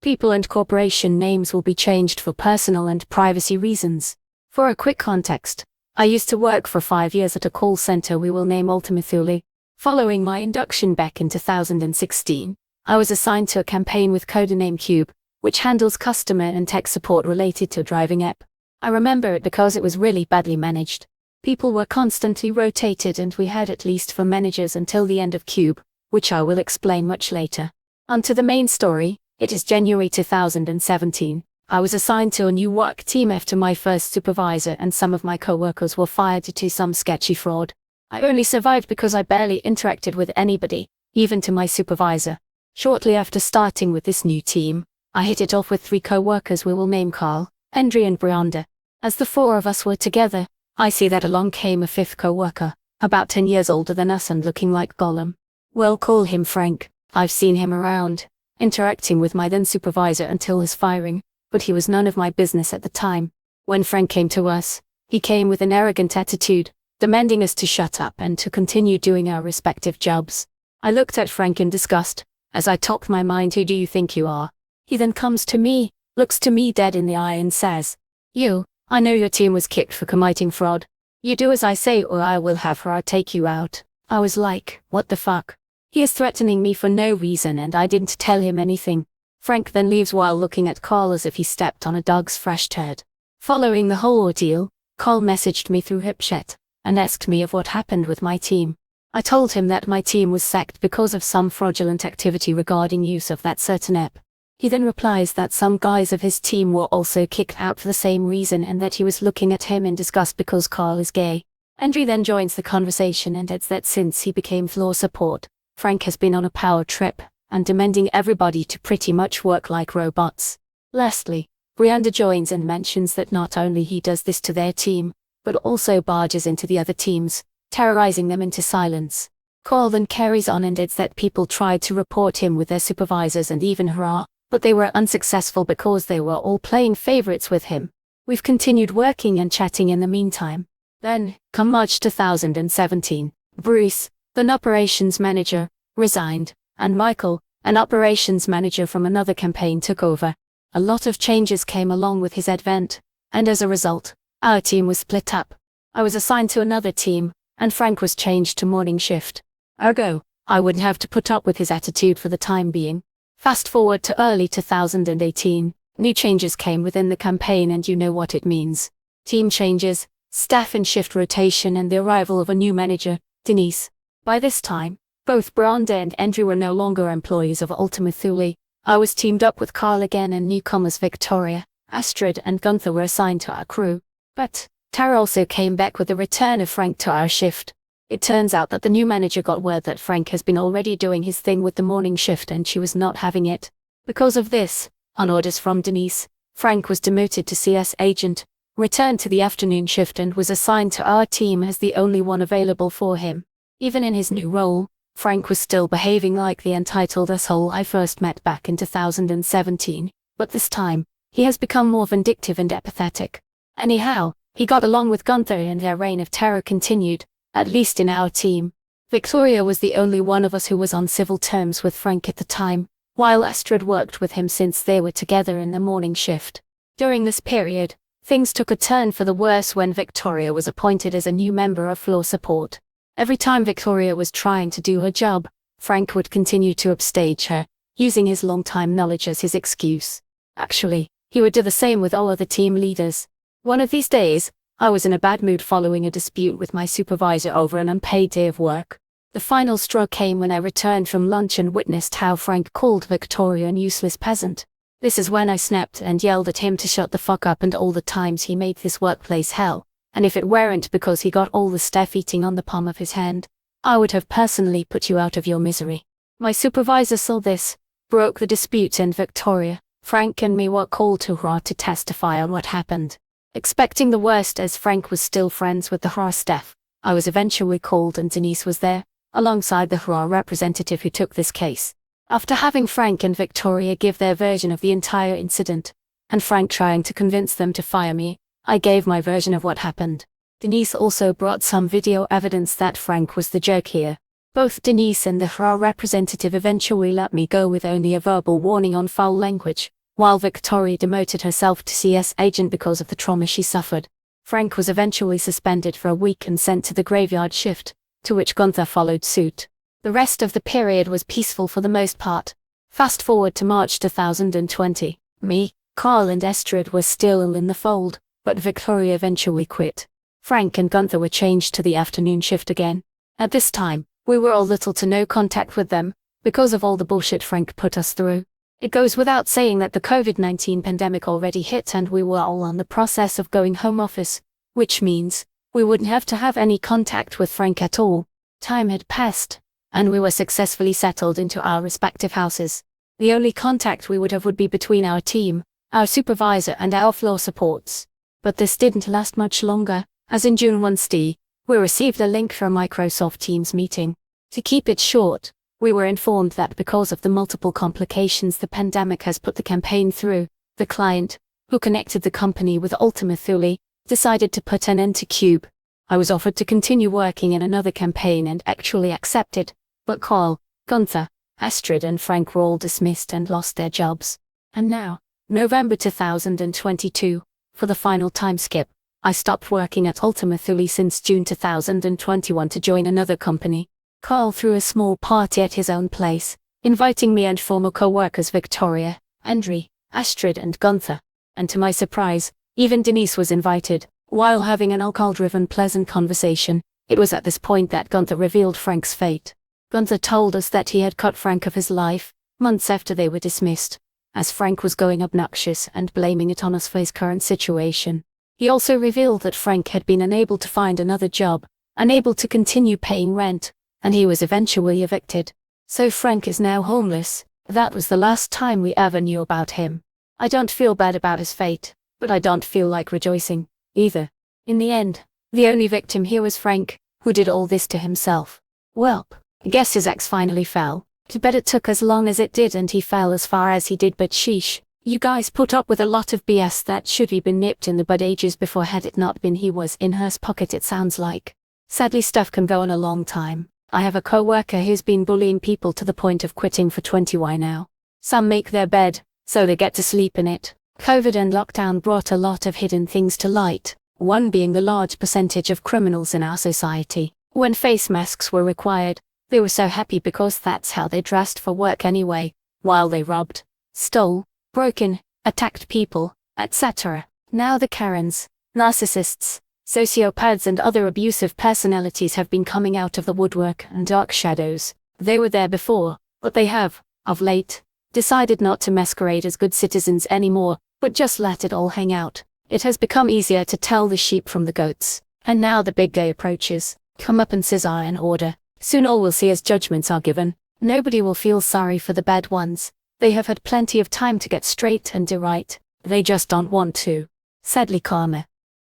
People and corporation names will be changed for personal and privacy reasons. For a quick context, I used to work for 5 years at a call center we will name Ultimately. Following my induction back in 2016, I was assigned to a campaign with codename Cube, which handles customer and tech support related to a driving app. I remember it because it was really badly managed. People were constantly rotated and we had at least 4 managers until the end of Cube, which I will explain much later. Onto the main story. It is January 2017. I was assigned to a new work team after my first supervisor and some of my coworkers were fired due to some sketchy fraud. I only survived because I barely interacted with anybody, even to my supervisor. Shortly after starting with this new team, I hit it off with 3 coworkers we will name Carl, Andre and Brianda. As the 4 of us were together, I see that along came a 5th coworker, about 10 years older than us and looking like Gollum. We'll call him Frank. I've seen him around, interacting with my then supervisor until his firing, but he was none of my business at the time. When Frank came to us, he came with an arrogant attitude, demanding us to shut up and to continue doing our respective jobs. I looked at Frank in disgust, as I talked my mind, who do you think you are? He then comes to me, looks to me dead in the eye and says, I know your team was kicked for committing fraud. You do as I say or I will have her take you out. I was like, what the fuck? He is threatening me for no reason and I didn't tell him anything. Frank then leaves while looking at Carl as if he stepped on a dog's fresh turd. Following the whole ordeal, Carl messaged me through HipChat and asked me of what happened with my team. I told him that my team was sacked because of some fraudulent activity regarding use of that certain app. He then replies that some guys of his team were also kicked out for the same reason and that he was looking at him in disgust because Carl is gay. Andre then joins the conversation and adds that since he became floor support, Frank has been on a power trip and demanding everybody to pretty much work like robots. Lastly, Brianda joins and mentions that not only he does this to their team, but also barges into the other teams, terrorizing them into silence. Carl then carries on and adds that people tried to report him with their supervisors and even her, but they were unsuccessful because they were all playing favorites with him. We've continued working and chatting in the meantime. Then, come March 2017, Bruce, an operations manager, resigned, and Michael, an operations manager from another campaign, took over. A lot of changes came along with his advent, and as a result, our team was split up. I was assigned to another team, and Frank was changed to morning shift. Ergo, I wouldn't have to put up with his attitude for the time being. Fast forward to early 2018, new changes came within the campaign and you know what it means. Team changes, staff and shift rotation and the arrival of a new manager, Denise. By this time, both Brianda and Andrew were no longer employees of Ultima Thule. I was teamed up with Carl again and newcomers Victoria, Astrid and Gunther were assigned to our crew. But Tara also came back with the return of Frank to our shift. It turns out that the new manager got word that Frank has been already doing his thing with the morning shift and she was not having it. Because of this, on orders from Denise, Frank was demoted to CS agent, returned to the afternoon shift and was assigned to our team as the only one available for him. Even in his new role, Frank was still behaving like the entitled asshole I first met back in 2017, but this time, he has become more vindictive and apathetic. Anyhow, he got along with Gunther and their reign of terror continued, at least in our team. Victoria was the only one of us who was on civil terms with Frank at the time, while Astrid worked with him since they were together in the morning shift. During this period, things took a turn for the worse when Victoria was appointed as a new member of floor support. Every time Victoria was trying to do her job, Frank would continue to upstage her, using his long-time knowledge as his excuse. Actually, he would do the same with all other team leaders. One of these days, I was in a bad mood following a dispute with my supervisor over an unpaid day of work. The final straw came when I returned from lunch and witnessed how Frank called Victoria an useless peasant. This is when I snapped and yelled at him to shut the fuck up and all the times he made this workplace hell. And if it weren't because he got all the staff eating on the palm of his hand, I would have personally put you out of your misery. My supervisor saw this, broke the dispute and Victoria, Frank and me were called to Hra to testify on what happened. Expecting the worst as Frank was still friends with the Hra staff, I was eventually called and Denise was there, alongside the Hra representative who took this case. After having Frank and Victoria give their version of the entire incident, and Frank trying to convince them to fire me, I gave my version of what happened. Denise also brought some video evidence that Frank was the jerk here. Both Denise and the HR representative eventually let me go with only a verbal warning on foul language, while Victoria demoted herself to CS agent because of the trauma she suffered. Frank was eventually suspended for a week and sent to the graveyard shift, to which Gunther followed suit. The rest of the period was peaceful for the most part. Fast forward to March 2020. Me, Carl and Estrid were still in the fold, but Victoria eventually quit. Frank and Gunther were changed to the afternoon shift again. At this time, we were all little to no contact with them, because of all the bullshit Frank put us through. It goes without saying that the COVID-19 pandemic already hit and we were all on the process of going home office, which means we wouldn't have to have any contact with Frank at all. Time had passed, and we were successfully settled into our respective houses. The only contact we would have would be between our team, our supervisor and our floor supports. But this didn't last much longer, as in June 1 we received a link for a Microsoft Teams meeting. To keep it short, we were informed that because of the multiple complications the pandemic has put the campaign through, the client, who connected the company with Ultima Thule, decided to put an end to Cube. I was offered to continue working in another campaign and actually accepted, but Carl, Gunther, Astrid and Frank were all dismissed and lost their jobs. And now, November 2022, for the final time skip, I stopped working at Ultima Thule since June 2021 to join another company. Carl threw a small party at his own place, inviting me and former co-workers Victoria, Andre, Astrid and Gunther. And to my surprise, even Denise was invited. While having an alcohol-driven pleasant conversation, it was at this point that Gunther revealed Frank's fate. Gunther told us that he had cut Frank of his life, months after they were dismissed, as Frank was going obnoxious and blaming it on us for his current situation. He also revealed that Frank had been unable to find another job, unable to continue paying rent, and he was eventually evicted. So Frank is now homeless. That was the last time we ever knew about him. I don't feel bad about his fate, but I don't feel like rejoicing, either. In the end, the only victim here was Frank, who did all this to himself. Welp, I guess his ex finally fell. Too bad it took as long as it did and he fell as far as he did, but sheesh. You guys put up with a lot of BS that should have been nipped in the bud ages before, had it not been he was in her pocket, it sounds like. Sadly, stuff can go on a long time. I have a co-worker who's been bullying people to the point of quitting for 20 now. Some make their bed, so they get to sleep in it. COVID and lockdown brought a lot of hidden things to light, one being the large percentage of criminals in our society. When face masks were required, they were so happy because that's how they dressed for work anyway, while they robbed, stole, broken, attacked people, etc. Now the Karens, narcissists, sociopaths and other abusive personalities have been coming out of the woodwork and dark shadows. They were there before, but they have, of late, decided not to masquerade as good citizens anymore, but just let it all hang out. It has become easier to tell the sheep from the goats. And now the big day approaches. Comeuppances are in order. Soon all will see as judgments are given. Nobody will feel sorry for the bad ones. They have had plenty of time to get straight and do right. They just don't want to. Sadly, karma,